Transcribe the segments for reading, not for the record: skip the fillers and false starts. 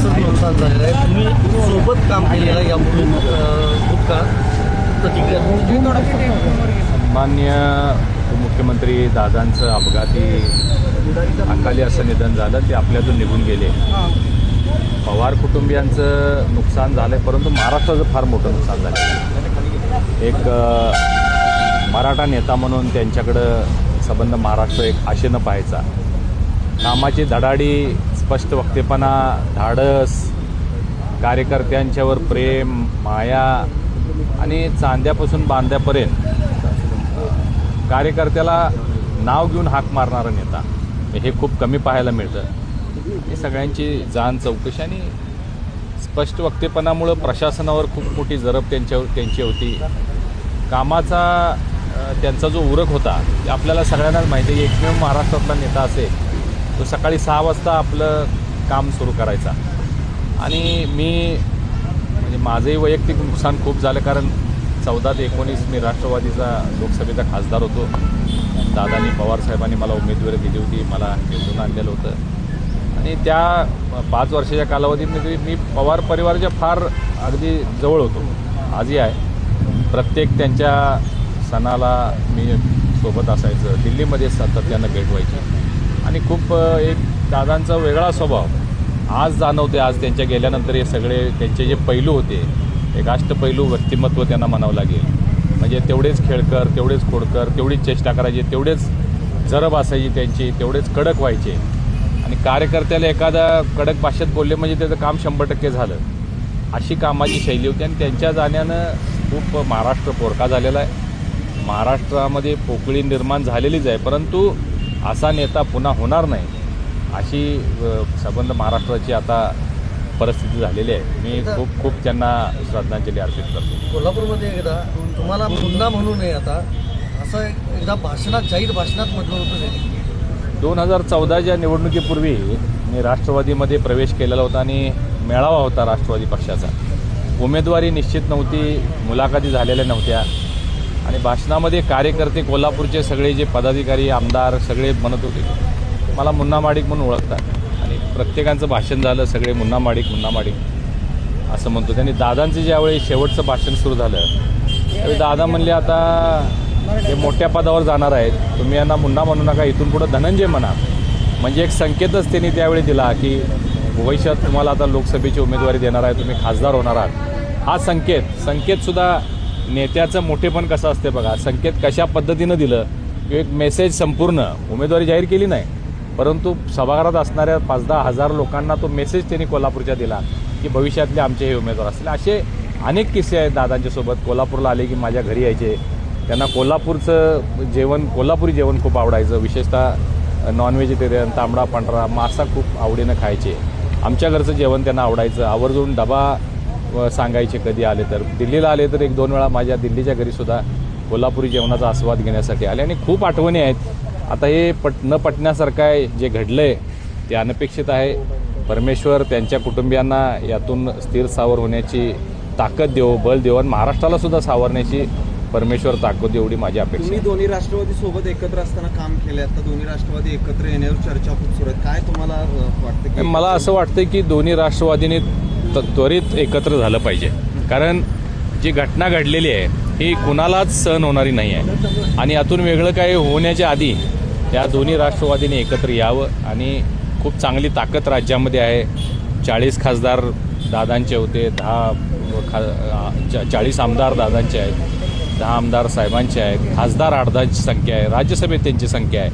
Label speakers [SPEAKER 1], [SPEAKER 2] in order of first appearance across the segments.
[SPEAKER 1] मोलाचं नुकसान झालेलं आहे. तुम्ही सोबत काम केलेलं आहे यापूर्वी खूप काळ
[SPEAKER 2] माननीय मुख्यमंत्री दादांचं अपघाती अकाली असं निधन झालं, ते आपल्यातून निघून गेले. पवार कुटुंबियांचं नुकसान झालं आहे, परंतु महाराष्ट्राचं फार मोठं नुकसान झालं. एक मराठा नेता म्हणून त्यांच्याकडं संबंध महाराष्ट्र एक आशेनं पाहायचा. कामाची धडाडी, स्पष्ट वक्तेपणा, धाडस, कार्यकर्त्यांच्यावर प्रेम, माया आणि चांद्यापासून बांध्यापर्यंत कार्यकर्त्याला नाव घेऊन हाक मारणारा नेता हे खूप कमी पाहायला मिळतं. हे सगळ्यांची जाण चौकशी आणि स्पष्ट वक्तेपणामुळं प्रशासनावर खूप मोठी जरब त्यांची होती. कामाचा त्यांचा जो उरक होता ते आपल्याला सगळ्यांनाच माहिती आहे. एकमेव महाराष्ट्रातला नेता असेल तो सकाळी 6 वाजता आपलं काम सुरू करायचा. आणि म्हणजे माझंही वैयक्तिक नुकसान खूप झालं, कारण 14 ते 19 मी राष्ट्रवादीचा लोकसभेचा खासदार होतो. दादांनी, पवारसाहेबांनी मला उमेदवारी दिली होती, मला निवडून आणलेलं होतं. आणि त्या 5 वर्षाच्या कालावधीमध्ये मी पवार परिवाराच्या फार अगदी जवळ होतो, आजही आहे. प्रत्येक त्यांच्या सणाला मी सोबत असायचं. दिल्लीमध्ये सातत्यानं भेट व्हायची आणि खूप एक दादांचा वेगळा स्वभाव आज जाणवते. आज त्यांच्या गेल्यानंतर हे सगळे त्यांचे जे पैलू होते, एक अष्टपैलू व्यक्तिमत्व त्यांना म्हणावं लागेल. म्हणजे तेवढेच खेळकर, तेवढेच खोडकर, तेवढीच चेष्टा करायची, तेवढेच जरब असायची त्यांची, तेवढेच कडक व्हायचे. आणि कार्यकर्त्याला एखादा कडक भाषेत बोलले म्हणजे त्याचं काम 100% झालं, अशी कामाची शैली होती. आणि त्यांच्या जाण्यानं खूप महाराष्ट्र पोरका झालेला आहे. महाराष्ट्रामध्ये पोकळी निर्माण झालेलीच आहे, परंतु असा नेता पुन्हा होणार नाही अशी संबंध महाराष्ट्राची आता परिस्थिती झालेली आहे. मी खूप खूप त्यांना श्रद्धांजली अर्पित करतो.
[SPEAKER 1] कोल्हापूरमध्ये एकदा तुम्हाला मुन्ना म्हणू नये आता असं एकदा भाषणात, जाहीर भाषणात म्हटलं होतं.
[SPEAKER 2] 2014च्या निवडणुकीपूर्वी मी राष्ट्रवादीमध्ये प्रवेश केलेला होता आणि मेळावा होता राष्ट्रवादी पक्षाचा. उमेदवारी निश्चित नव्हती, मुलाखती झालेल्या नव्हत्या आणि भाषणामध्ये कार्यकर्ते, कोल्हापूरचे सगळे जे पदाधिकारी, आमदार सगळे म्हणत होते मला मुन्ना माडिक म्हणून ओळखतात. आणि प्रत्येकाचं भाषण झालं, सगळे मुन्ना माडिक मुन्ना माडिक असं म्हणतो. त्यांनी दादांचं ज्यावेळी शेवटचं भाषण सुरू झालं त्यावेळी दादा म्हणले, आता हे मोठ्या पदावर जाणार आहेत, तुम्ही यांना मुन्ना म्हणू नका, इथून पुढं धनंजय म्हणा. म्हणजे एक संकेतच त्यांनी त्यावेळी दिला की भविष्यात तुम्हाला आता लोकसभेची उमेदवारी देणार आहे, तुम्ही खासदार होणार आहात. हा संकेतसुद्धा नेत्याचं मोठेपण कसं असते बघा. संकेत कशा पद्धतीनं दिलं, एक मेसेज, संपूर्ण उमेदवारी जाहीर केली नाही, परंतु सभागृहात असणाऱ्या 5-10 हजार लोकांना तो मेसेज त्यांनी कोल्हापूरच्या दिला की भविष्यातले आमचे हे उमेदवार असतील. असे अनेक किस्से आहेत दादांच्यासोबत. कोल्हापूरला आले की माझ्या घरी यायचे. त्यांना कोल्हापूरचं जेवण, कोल्हापुरी जेवण खूप आवडायचं. विशेषतः नॉन व्हेजिटेरियन, तांबडा पांढरा मासा खूप आवडीनं खायचे. आमच्या घरचं जेवण त्यांना आवडायचं. आवर्जून डबा सांगायचे कधी आले तर. दिल्लीला आले तर 1-2 वेळा माझ्या दिल्लीच्या घरीसुद्धा कोल्हापुरी जेवणाचा आस्वाद घेण्यासाठी आले. आणि खूप आठवणी आहेत. आता हे न पटण्यासारखं आहे, जे घडलं आहे ते अनपेक्षित आहे. परमेश्वर त्यांच्या कुटुंबियांना यातून स्थिर सावर होण्याची ताकद देव, बल देव आणि महाराष्ट्राला सुद्धा सावरण्याची परमेश्वर ताकद एवढी माझी अपेक्षा.
[SPEAKER 3] तुम्ही दोन्ही राष्ट्रवादी सोबत एकत्र असताना काम केले, आता दोन्ही राष्ट्रवादी एकत्र येण्यावर चर्चा खूप सुरू आहे. काय तुम्हाला वाटतं की?
[SPEAKER 2] मला असं वाटतं की दोन्ही राष्ट्रवादीने त्वरित एकत्र झालं पाहिजे, कारण जी घटना घडलेली आहे ही कुणालाच सहन होणारी नाही आहे. आणि यातून वेगळं काही होण्याच्या आधी या दोन्ही राष्ट्रवादीने एकत्र यावं. आणि खूप चांगली ताकद राज्यामध्ये आहे. 40 खासदार दादांचे होते, 40 आमदार दादांचे आहेत, 10 आमदार साहेबांचे आहेत, खासदार 8-10ची संख्या आहे, राज्यसभेत त्यांची संख्या आहे.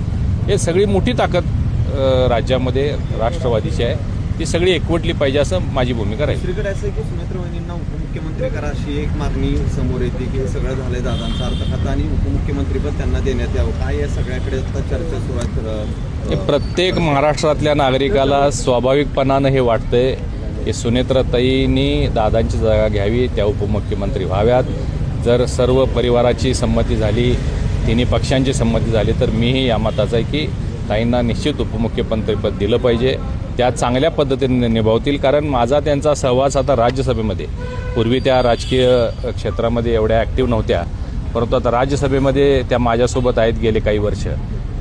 [SPEAKER 2] हे सगळी मोठी ताकद राज्यामध्ये राष्ट्रवादीची आहे. ती सगळी एकवटली पाहिजे असं माझी भूमिका राहील.
[SPEAKER 3] दुसरीकडे असं की सुनेत्र वहिनींना उपमुख्यमंत्री करा अशी एक मागणी समोर येते की हे सगळं झालंय दादांचा अर्थखातं आणि उपमुख्यमंत्रीपद त्यांना देण्यात यावं. काय या सगळ्याकडे आता चर्चा सुरू आहे?
[SPEAKER 2] प्रत्येक महाराष्ट्रातल्या नागरिकाला स्वाभाविकपणानं हे वाटतंय की सुनेत्राताईंनी दादांची जागा घ्यावी, त्या उपमुख्यमंत्री व्हाव्यात. जर सर्व परिवाराची संमती झाली, तिन्ही पक्षांची संमती झाली तर मीही या मताचा आहे की ताईंना निश्चित उपमुख्यमंत्रीपद दिलं पाहिजे. त्या चांगल्या पद्धतीने निभावतील, कारण माझा त्यांचा सहवास आता राज्यसभेमध्ये, पूर्वी त्या राजकीय क्षेत्रामध्ये एवढ्या ॲक्टिव्ह नव्हत्या, परंतु आता राज्यसभेमध्ये त्या माझ्यासोबत आहेत गेले काही वर्ष.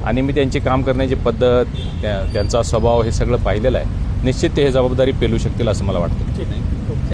[SPEAKER 2] आणि मी त्यांची काम करण्याची पद्धत, त्यांचा स्वभाव हे सगळं पाहिलेलं आहे. निश्चित ते हे जबाबदारी पेलू शकतील असं मला वाटतं.